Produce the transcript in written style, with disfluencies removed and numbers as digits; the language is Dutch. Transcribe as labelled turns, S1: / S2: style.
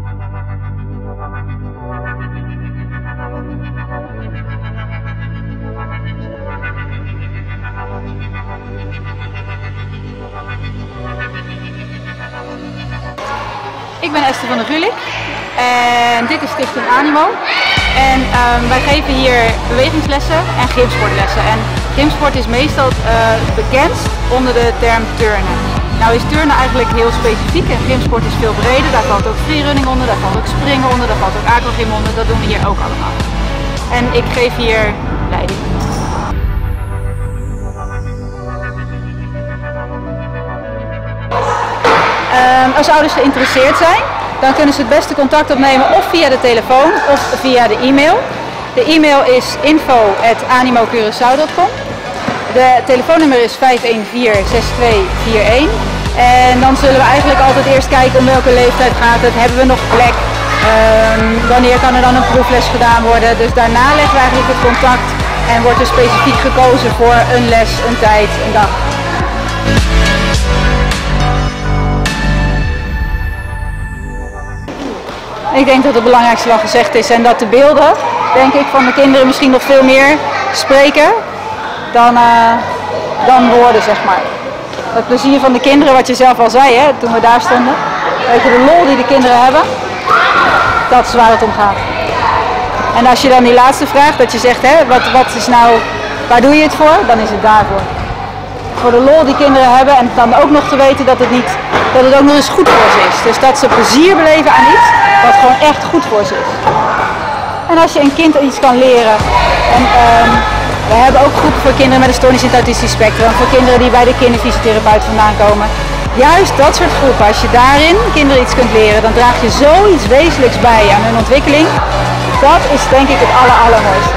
S1: Ik ben Esther van der Gulik en dit is Stichting Animo. En wij geven hier bewegingslessen en gymsportlessen. En gymsport is meestal bekendst onder de term turnen. Nou is turnen eigenlijk heel specifiek en gymsport is veel breder. Daar valt ook freerunning onder, daar valt ook springen onder, daar valt ook aquagym onder. Dat doen we hier ook allemaal. En ik geef hier leiding. Als ouders geïnteresseerd zijn, dan kunnen ze het beste contact opnemen of via de telefoon of via de e-mail. De e-mail is info@animocuraçao.com. De telefoonnummer is 514-6241. En dan zullen we eigenlijk altijd eerst kijken om welke leeftijd gaat het, hebben we nog plek, wanneer kan er dan een proefles gedaan worden. Dus daarna leggen we eigenlijk het contact en wordt er specifiek gekozen voor een les, een tijd, een dag. Ik denk dat het belangrijkste wel gezegd is en dat de beelden, denk ik, van de kinderen misschien nog veel meer spreken dan woorden, zeg maar. Het plezier van de kinderen, wat je zelf al zei, hè, toen we daar stonden. Weet je, de lol die de kinderen hebben, dat is waar het om gaat. En als je dan die laatste vraagt, dat je zegt, hè, wat is nou, waar doe je het voor? Dan is het daarvoor. Voor de lol die kinderen hebben en dan ook nog te weten dat het ook nog eens goed voor ze is. Dus dat ze plezier beleven aan iets wat gewoon echt goed voor ze is. En als je een kind iets kan leren, en we hebben ook groepen voor kinderen met een stoornis in het autistisch spectrum, voor kinderen die bij de kinderfysiotherapeut vandaan komen. Juist dat soort groepen, als je daarin kinderen iets kunt leren, dan draag je zoiets wezenlijks bij aan hun ontwikkeling. Dat is denk ik het allermooiste.